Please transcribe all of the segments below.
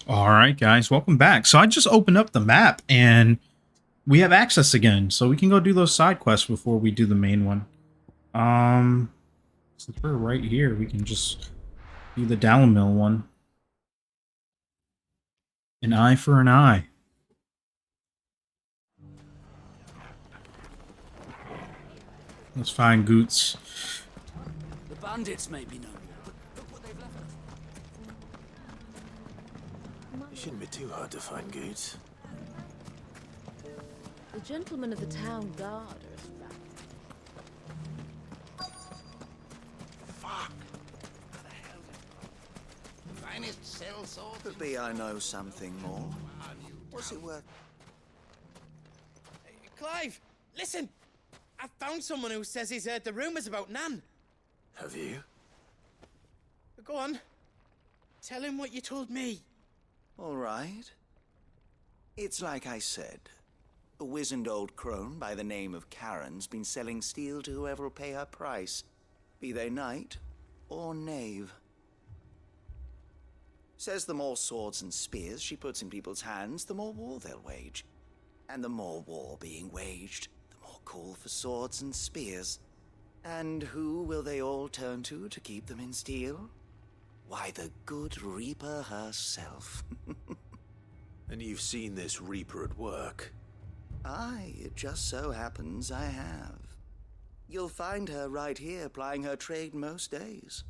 All right, guys, welcome back. So I just opened up the map and we have access again, so we can go do those side quests before we do the main one. Since we're right here, we can just do the Dalamil one. An eye for an eye. Let's find Goots. The bandits may be no more, but look what they've left us. It shouldn't be too hard to find Goots. The gentlemen of the town guard are around. Fuck! How the hell did finest cell swords? Could be I know something more. What's it worth? Clive, listen! I found someone who says he's heard the rumors about Nan. Have you? Go on. Tell him what you told me. All right. It's like I said. A wizened old crone by the name of Karen's been selling steel to whoever will pay her price, be they knight or knave. Says the more swords and spears she puts in people's hands, the more war they'll wage. And the more war being waged, the more call for swords and spears. And who will they all turn to keep them in steel? Why, the good Reaper herself. And you've seen this Reaper at work? Aye, it just so happens I have. You'll find her right here plying her trade most days.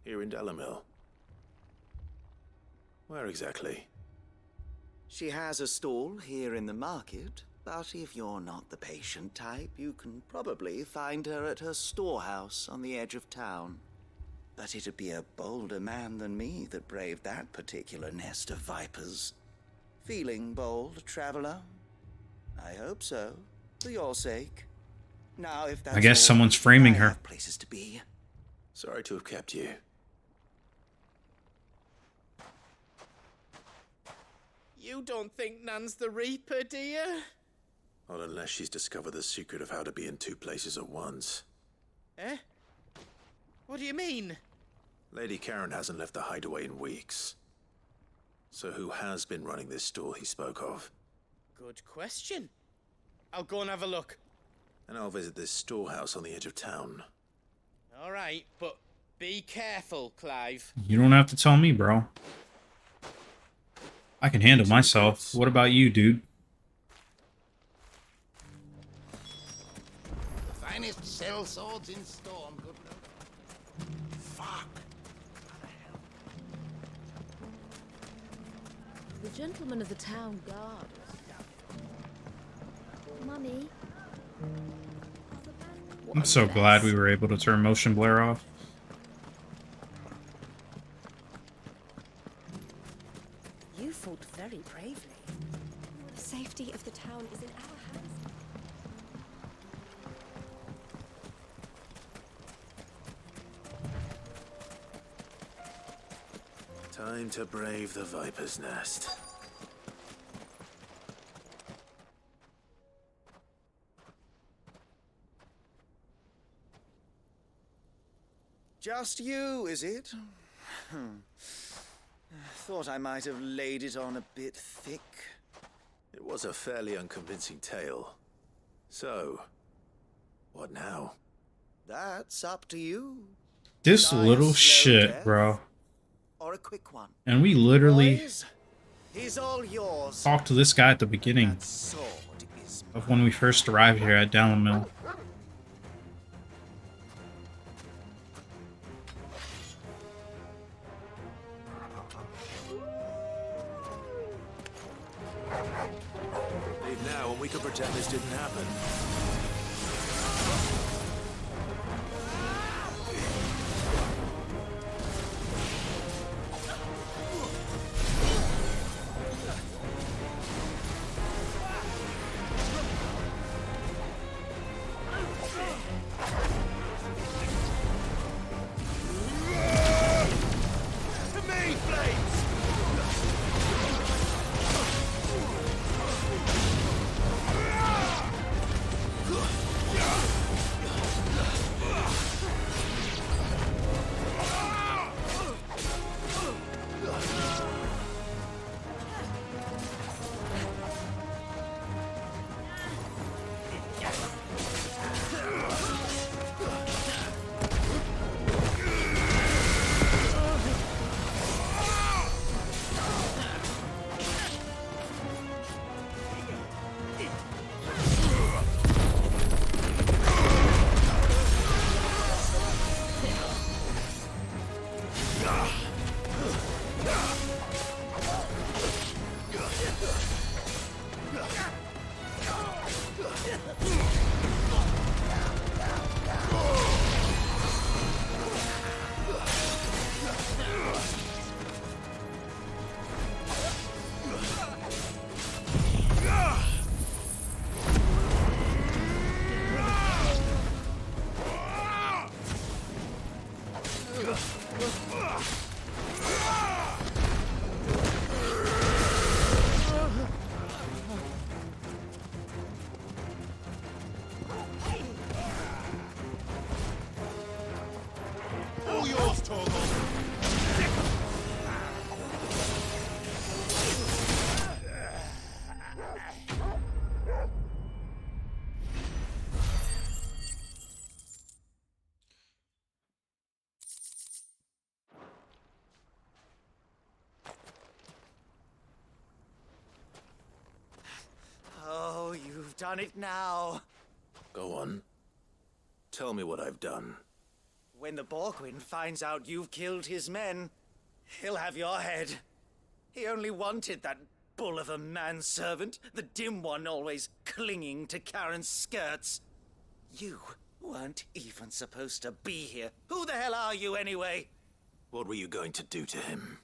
Here in Dalamil? Where exactly? She has a stall here in the market, but if you're not the patient type, you can probably find her at her storehouse on the edge of town. But it'd be a bolder man than me that braved that particular nest of vipers. Feeling bold, traveler? I hope so, for your sake. Now, if that's I guess all, someone's framing I her. have places to be. Sorry to have kept you. You don't think Nan's the Reaper, do you? Not unless she's discovered the secret of how to be in two places at once. Eh? What do you mean? Lady Karen hasn't left the hideaway in weeks. So who has been running this stall he spoke of? Good question. I'll go and have a look. And I'll visit this storehouse on the edge of town. All right, but be careful, Clive. You don't have to tell me, bro. I can handle myself. What about you, dude? The finest cell swords in Storm, good luck. Fuck! The gentlemen of the town guard are around. Mummy. I'm so glad we were able to turn motion blur off. You fought very bravely. The safety of the town is in our hands. Time to brave the Viper's Nest. Just you, is it? Thought I might have laid it on a bit thick. It was a fairly unconvincing tale. So, what now? That's up to you. This Die a little slow shit, death, bro. Or a quick one. And we literally Boys, he's all yours. talked to this guy at the beginning That sword is of when we first arrived here at Dalamil. Leave now and we can pretend this didn't happen. done it now. Go on. Tell me what I've done. When the Borgwyn finds out you've killed his men, he'll have your head. He only wanted that bull of a manservant, the dim one always clinging to Karen's skirts. You weren't even supposed to be here. Who the hell are you anyway? What were you going to do to him?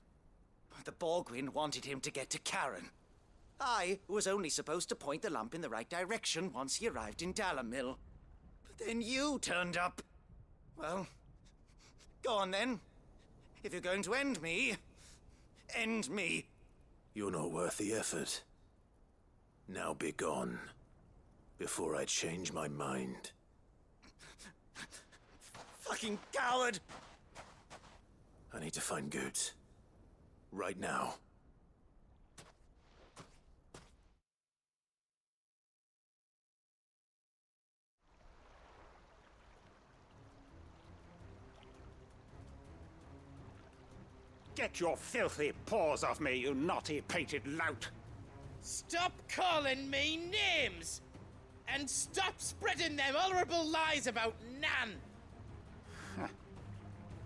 The Borgwyn wanted him to get to Karen. I was only supposed to point the lamp in the right direction once he arrived in Dalamil. But then you turned up. Well, go on then. If you're going to end me, end me. You're not worth the effort. Now be gone, before I change my mind. Fucking coward! I need to find Goots. Right now. Get your filthy paws off me, you naughty-pated lout! Stop calling me names! And stop spreading them horrible lies about Nan!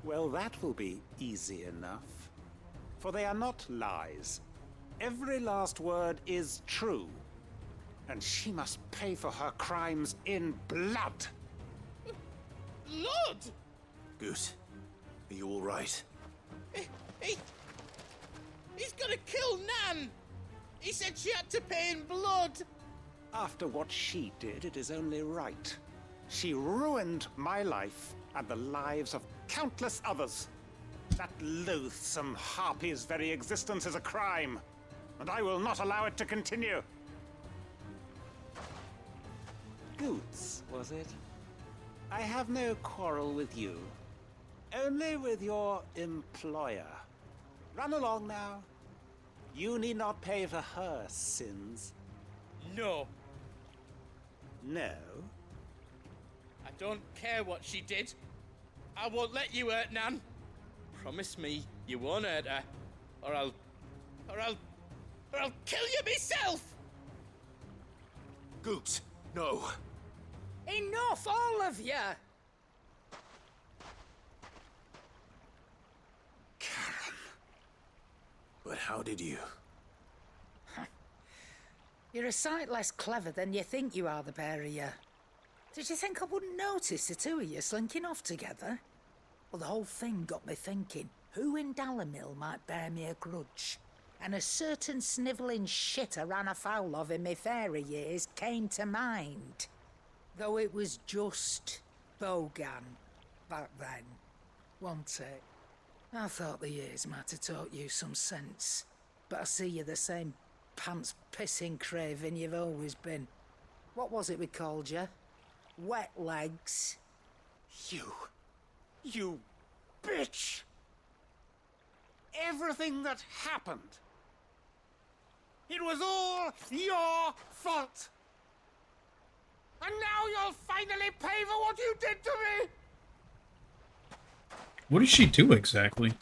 Well, that will be easy enough. For they are not lies. Every last word is true. And she must pay for her crimes in blood. Lord! Goot, are you all right? He's gonna kill Nan! He said she had to pay in blood! After what she did, it is only right. She ruined my life and the lives of countless others. That loathsome harpy's very existence is a crime, and I will not allow it to continue. Goots, was it? I have no quarrel with you. Only with your employer. Run along now. You need not pay for her sins. No, No? I don't care what she did. I won't let you hurt Nan. Promise me you won't hurt her, or I'll kill you myself! Goot, no. Enough, all of you! Karen. But how did you? You're a sight less clever than you think you are, the pair of you. Did you think I wouldn't notice the two of you slinking off together? Well, the whole thing got me thinking, who in Dalamil might bear me a grudge? And a certain snivelling shit I ran afoul of in my fairy years came to mind. Though it was just Bogan back then, wasn't it? I thought the years might have taught you some sense, but I see you're the same pants-pissing craven you've always been. What was it we called you? Wet legs? You bitch! Everything that happened, it was all your fault! And now you'll finally pay for what you did to me! What did she do exactly?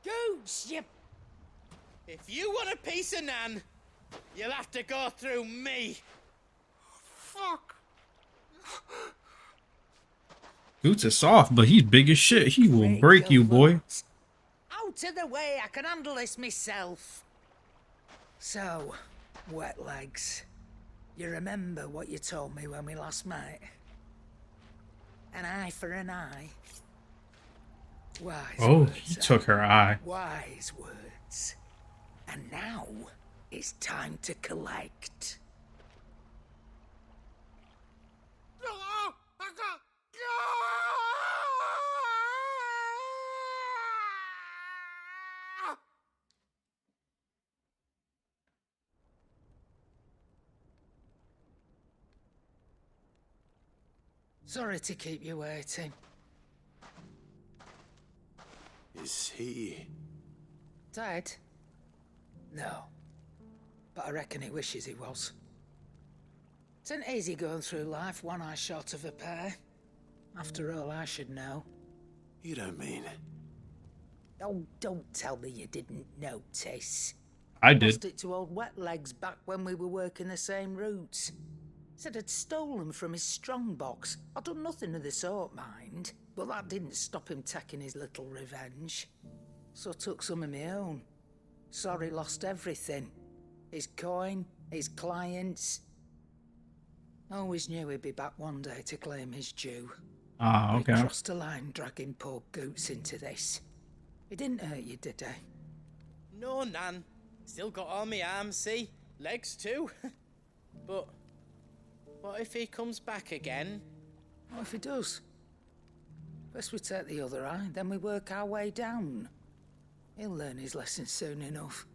Goots, you... If you want a piece of Nan, you'll have to go through me. Fuck! Goots is soft, but he's big as shit. He will break you, boy. Out of the way, I can handle this myself. So, wet legs. You remember what you told me when we last met? An eye for an eye. Wise Oh, words, he took her eye. Wise words. And now, it's time to collect. Sorry to keep you waiting. Is he? Dead? No. But I reckon he wishes he was. It ain't easy going through life one eye short of a pair. After all, I should know. You don't mean? Oh, don't tell me you didn't notice. I did. Lost it to old Wet Legs back when we were working the same routes. Said I'd stolen from his strongbox. I'd done nothing of the sort, mind. But that didn't stop him taking his little revenge. So I took some of my own. Sorry, lost everything. His coin, his clients. Always knew he'd be back one day to claim his due. Ah, But okay. he crossed a line dragging poor Goots into this. It didn't hurt you, did he? No, Nan. Still got all my arms, see? Legs too. But what if he comes back again? What if he does? First we take the other eye, then we work our way down. He'll learn his lesson soon enough.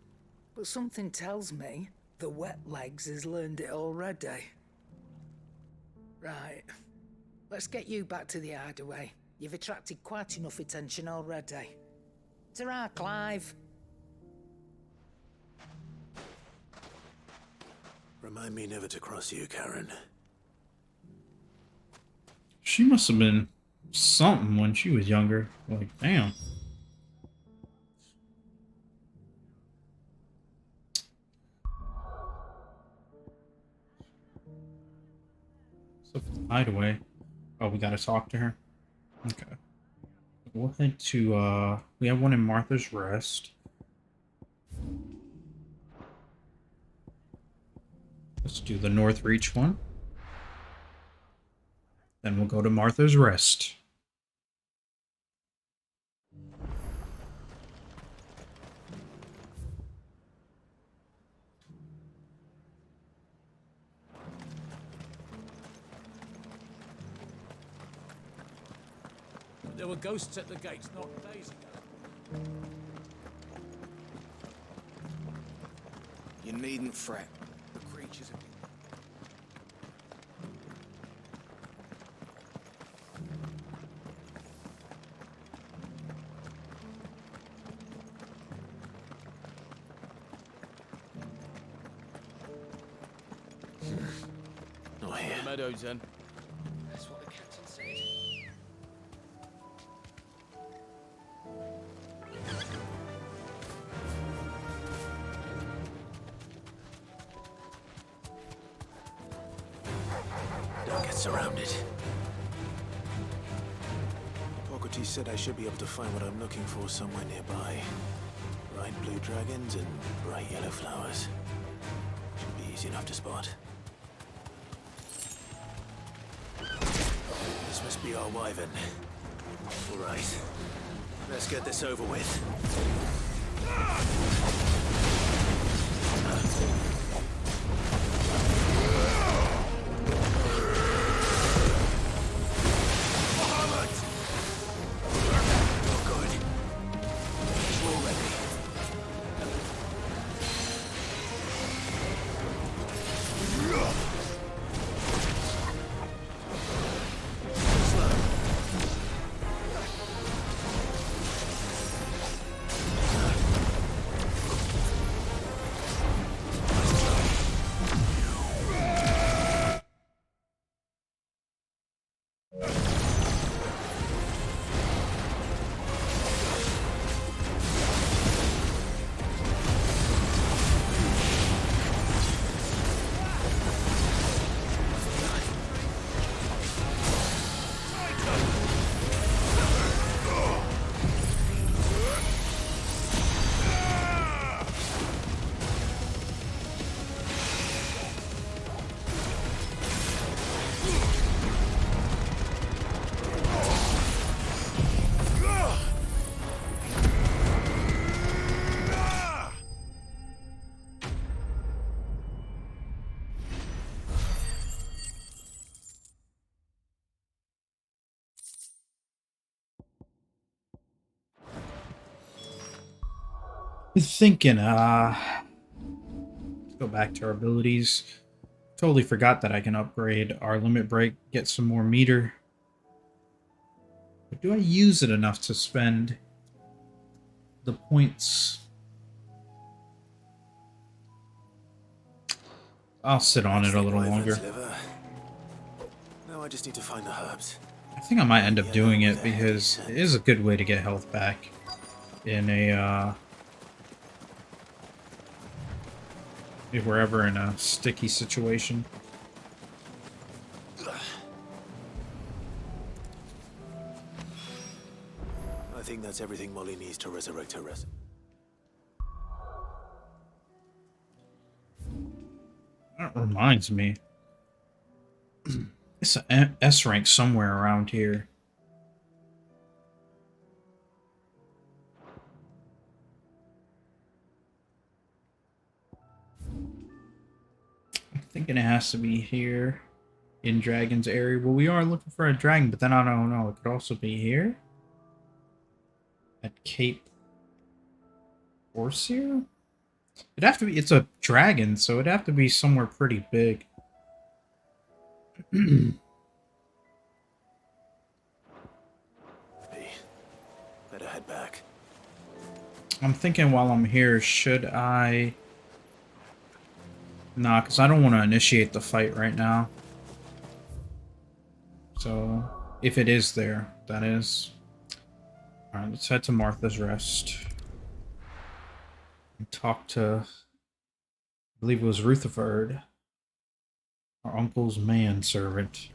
But something tells me the Wet Legs has learned it already. Right. Let's get you back to the hideaway. You've attracted quite enough attention already. Ta-ra, Clive. Remind me never to cross you, Karen. She must have been something when she was younger. Like, damn. So for the hideaway. Oh, we gotta talk to her. Okay. We'll head to we have one in Martha's Rest. Let's do the North Reach one. Then we'll go to Martha's Rest. There were ghosts at the gates not days ago. You needn't fret. The creatures have been... Not here. The meadows then. That's what the captain said. Don't get surrounded. Hippocrates said I should be able to find what I'm looking for somewhere nearby. Bright blue dragons and bright yellow flowers. Should be easy enough to spot. This must be our wyvern. All right. Let's get this over with. Thinking, let's go back to our abilities. Totally forgot that I can upgrade our limit break, get some more meter. But do I use it enough to spend the points? I'll sit on it a little longer. Now I just need to find the herbs. I think I might end up doing it because it is a good way to get health back in a if we're ever in a sticky situation. I think that's everything Molly needs to resurrect her rest. That reminds me. It's an S rank somewhere around here. I'm thinking it has to be here in Dragon's area. Well, we are looking for a dragon, but then I don't know. It could also be here at Cape Corsair. It'd have to be. It's a dragon, so it'd have to be somewhere pretty big. Better head back. I'm thinking while I'm here, should I... Nah, because I don't want to initiate the fight right now. So, if it is there, that is. Alright, let's head to Martha's Rest. And talk to... I believe it was Rutherford. Our uncle's manservant.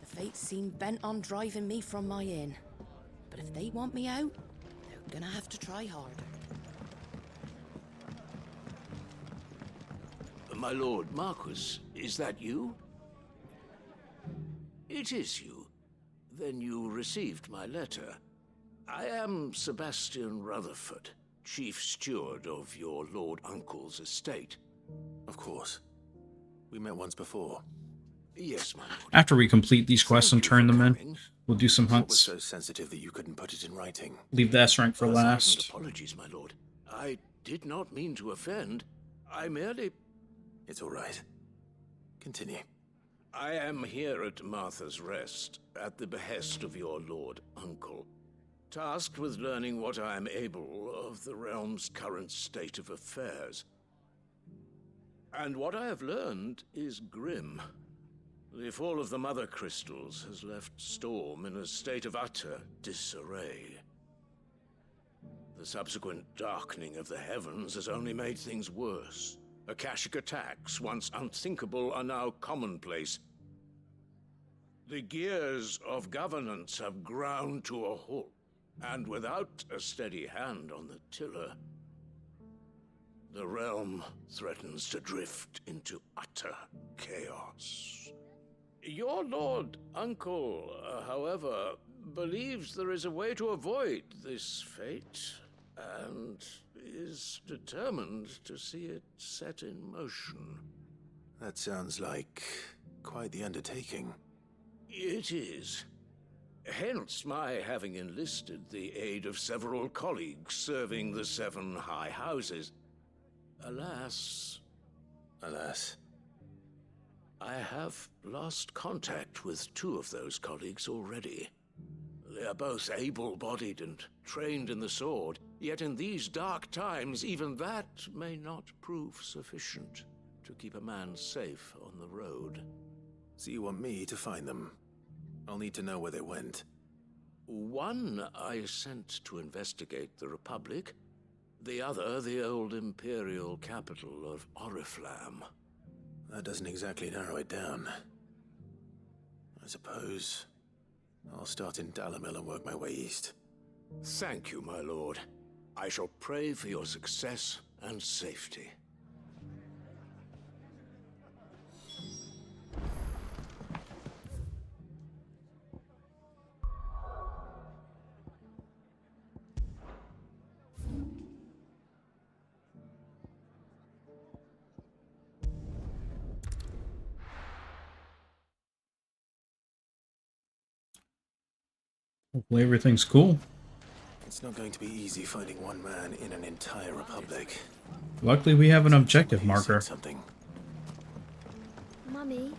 The fates seem bent on driving me from my inn. But if they want me out, they're gonna have to try harder. My lord Marquis, is that you? It is you. Then you received my letter. I am Sebastian Rutherford, chief steward of your lord uncle's estate. Of course. We met once before. Yes, my lord. After we complete these quests and turn them in, we'll do some What was hunts. so sensitive that you couldn't put it in writing? Leave the S rank for A thousand last. apologies, my lord. I did not mean to offend. I merely... It's all right. Continue. I am here at Martha's Rest, at the behest of your lord uncle, tasked with learning what I am able of the realm's current state of affairs. And what I have learned is grim. The fall of the Mother Crystals has left Storm in a state of utter disarray. The subsequent darkening of the heavens has only made things worse. Akashic attacks, once unthinkable, are now commonplace. The gears of governance have ground to a halt, and without a steady hand on the tiller, the realm threatens to drift into utter chaos. Your lord uncle, however, believes there is a way to avoid this fate, and is determined to see it set in motion. That sounds like quite the undertaking. It is. Hence my having enlisted the aid of several colleagues serving the 7 high houses. Alas, I have lost contact with 2 of those colleagues already. They are both able-bodied and trained in the sword, yet in these dark times, even that may not prove sufficient to keep a man safe on the road. So you want me to find them? I'll need to know where they went. One I sent to investigate the Republic, the other the old Imperial capital of Oriflamme. That doesn't exactly narrow it down. I suppose I'll start in Dalamil and work my way east. Thank you, my lord. I shall pray for your success and safety. Hopefully everything's cool. It's not going to be easy finding one man in an entire republic. Luckily we have an objective You said marker. something. Mummy?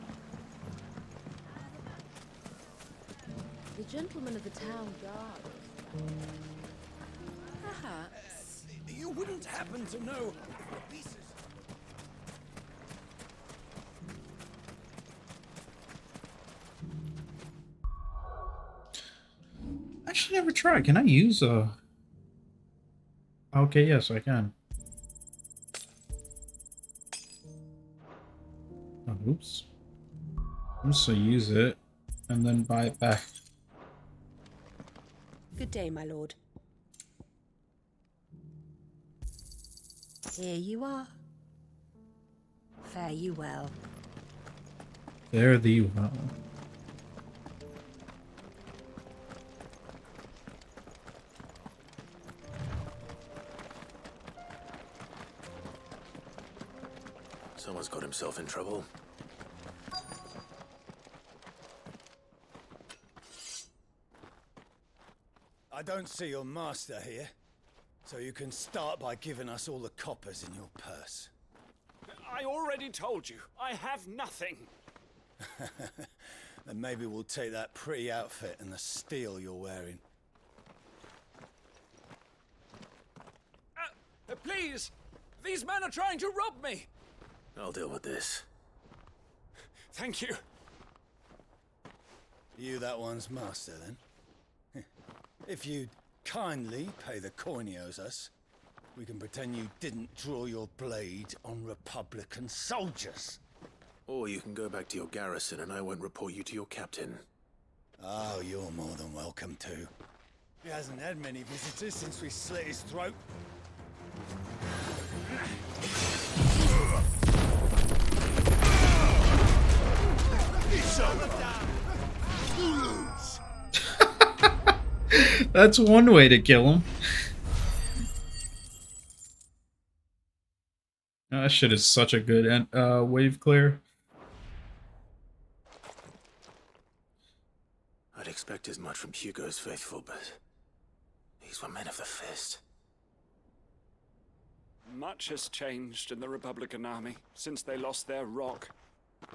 The gentleman of the town guard. Perhaps. You wouldn't happen to know pieces. actually never tried. Can I use a... Okay, yes, I can. Oh, oops. I'm just gonna use it and then buy it back. Good day, my lord. Here you are. Fare you well. There thee well. Someone's got himself in trouble. I don't see your master here, so you can start by giving us all the coppers in your purse. I already told you, I have nothing. Then maybe we'll take that pretty outfit and the steel you're wearing. Please! These men are trying to rob me! I'll deal with this. Thank you. You that one's master, then? If you'd kindly pay the coin he owes us, we can pretend you didn't draw your blade on Republican soldiers. Or you can go back to your garrison and I won't report you to your captain. Oh, you're more than welcome to. He hasn't had many visitors since we slit his throat. That's one way to kill him. That shit is such a good wave clear. I'd expect as much from Hugo's faithful, but these were men of the fist. Much has changed in the Republican army since they lost their rock.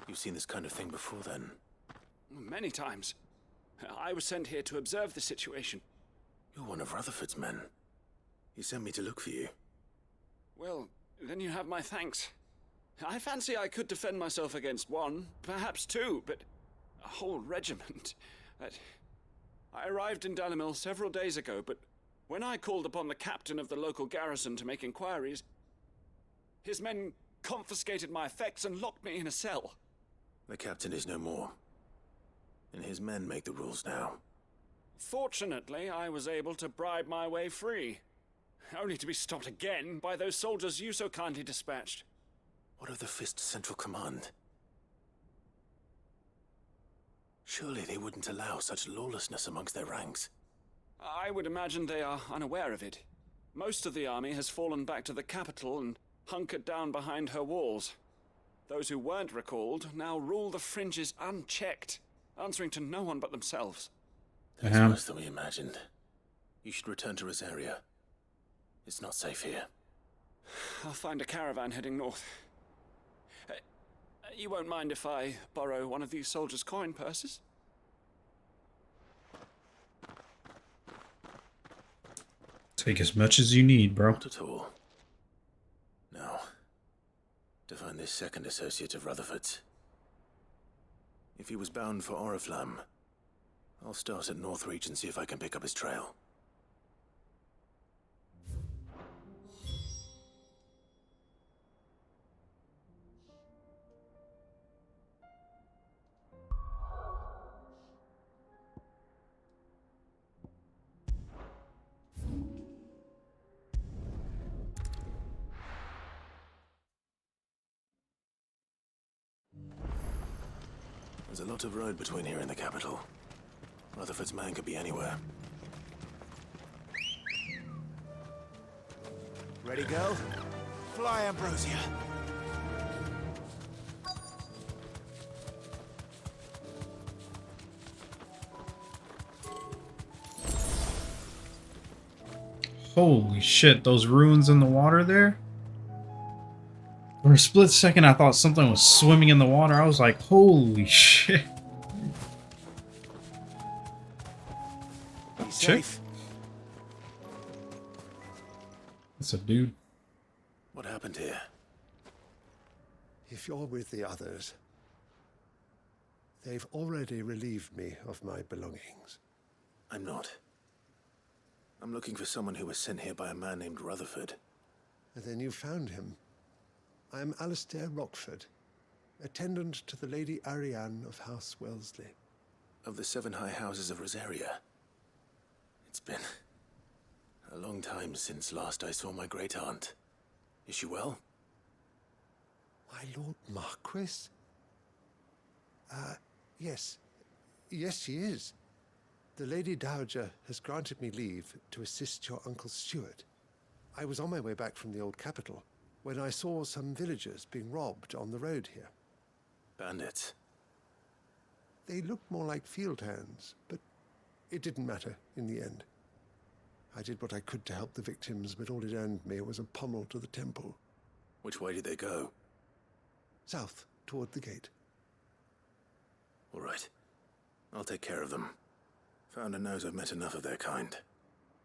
You've seen this kind of thing before, then? Many times. I was sent here to observe the situation. You're one of Rutherford's men. He sent me to look for you. Well, then you have my thanks. I fancy I could defend myself against one, perhaps two, but a whole regiment. I arrived in Dalimil several days ago, but when I called upon the captain of the local garrison to make inquiries, his men confiscated my effects and locked me in a cell. The captain is no more, and his men make the rules now. Fortunately, I was able to bribe my way free, only to be stopped again by those soldiers you so kindly dispatched. What of the Fist's central command? Surely they wouldn't allow such lawlessness amongst their ranks. I would imagine they are unaware of it. Most of the army has fallen back to the capital and hunkered down behind her walls. Those who weren't recalled now rule the fringes unchecked, answering to no one but themselves. That's worse than we imagined. You should return to Rosaria. It's not safe here. I'll find a caravan heading north. You won't mind if I borrow one of these soldiers' coin purses? Take as much as you need, bro. Not at all. Now, to find this second associate of Rutherford's. If he was bound for Oriflamme, I'll start at Northreach and see if I can pick up his trail. There's a lot of road between here and the capital. Rutherford's man could be anywhere. Ready, go? Fly, Ambrosia. Holy shit, those ruins in the water there? For a split second, I thought something was swimming in the water. I was like, holy shit. Be safe. It's a dude. What happened here? If you're with the others, they've already relieved me of my belongings. I'm not. I'm looking for someone who was sent here by a man named Rutherford. And then you found him. I am Alistair Rockford, attendant to the Lady Ariane of House Wellesley. Of the 7 high houses of Rosaria. It's been a long time since last I saw my great-aunt. Is she well? My Lord Marquis? Yes. Yes, she is. The Lady Dowager has granted me leave to assist your Uncle Stuart. I was on my way back from the old capital when I saw some villagers being robbed on the road here. Bandits? They looked more like field hands, but it didn't matter in the end. I did what I could to help the victims, but all it earned me was a pommel to the temple. Which way did they go? South, toward the gate. All right. I'll take care of them. Founder knows I've met enough of their kind.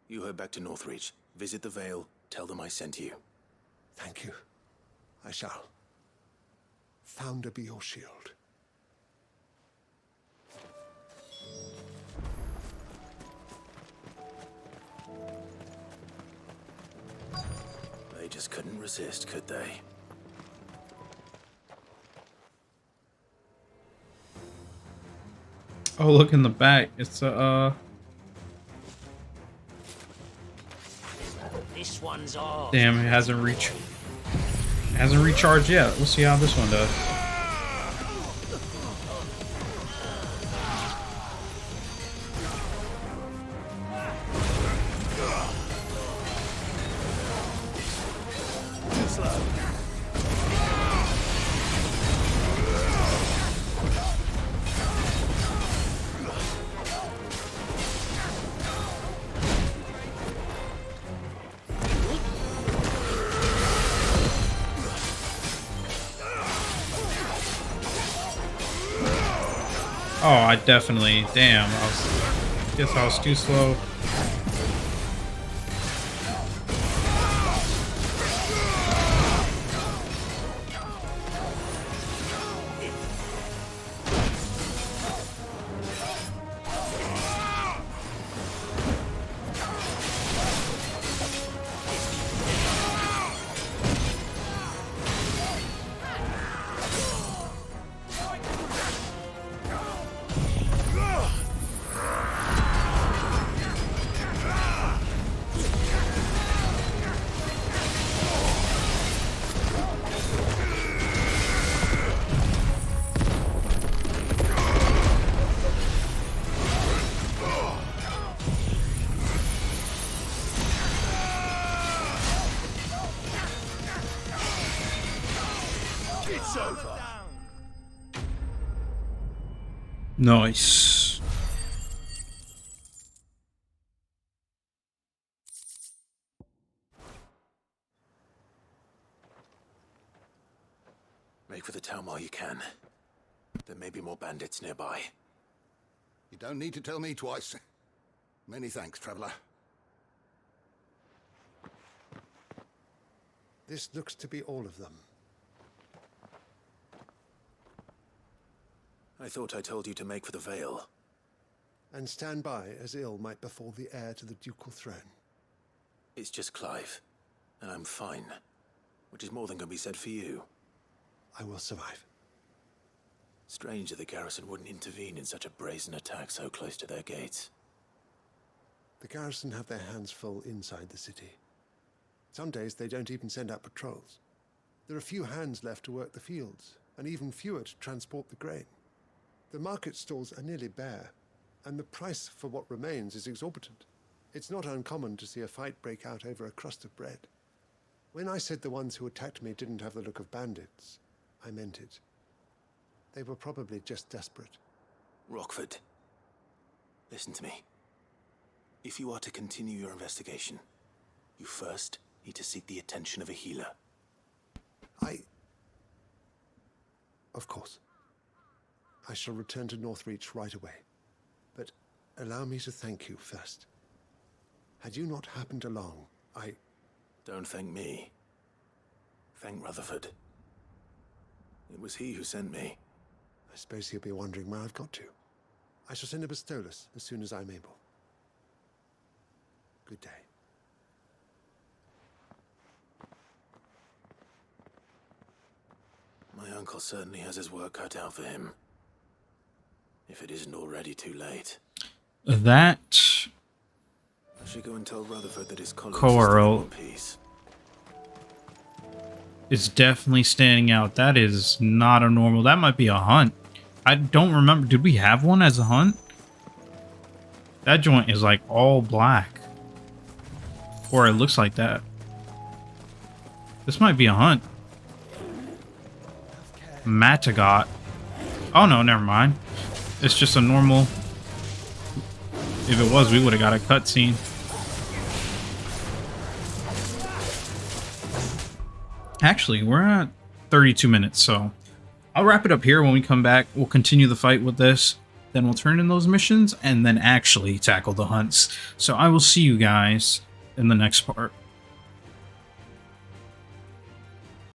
You head back to Northreach, visit the Vale, tell them I sent you. Thank you. I shall. Founder be your shield. They just couldn't resist, could they? Oh, look in the back. It's This one's ours. damn, it hasn't recharged yet. We'll see how this one does. Oh, I definitely, damn, guess I was too slow. Nice. Make for the town while you can. There may be more bandits nearby. You don't need to tell me twice. Many thanks, traveler. This looks to be all of them. I thought I told you to make for the Vale. And stand by as ill might befall the heir to the ducal throne. It's just Clive, and I'm fine. Which is more than can be said for you. I will survive. Strange that the garrison wouldn't intervene in such a brazen attack so close to their gates. The garrison have their hands full inside the city. Some days they don't even send out patrols. There are few hands left to work the fields, and even fewer to transport the grain. The market stalls are nearly bare, and the price for what remains is exorbitant. It's not uncommon to see a fight break out over a crust of bread. When I said the ones who attacked me didn't have the look of bandits, I meant it. They were probably just desperate. Rockford, listen to me. If you are to continue your investigation, you first need to seek the attention of a healer. Of course. I shall return to Northreach right away. But allow me to thank you first. Had you not happened along, Don't thank me. Thank Rutherford. It was he who sent me. I suppose he'll be wondering where I've got to. I shall send a Bistolus as soon as I'm able. Good day. My uncle certainly has his work cut out for him. If it isn't already too late. That I should go and tell Rutherford that his colleagues Coral are still in one piece. is definitely standing out. That is not a normal. That might be a hunt. I don't remember. Did we have one as a hunt? That joint is like all black. Or it looks like that. This might be a hunt. Matagot. Oh no, never mind. It's just a normal. If it was, we would have got a cutscene. Actually, we're at 32 minutes, so I'll wrap it up here. When we come back, we'll continue the fight with this. Then we'll turn in those missions and then actually tackle the hunts. So I will see you guys in the next part.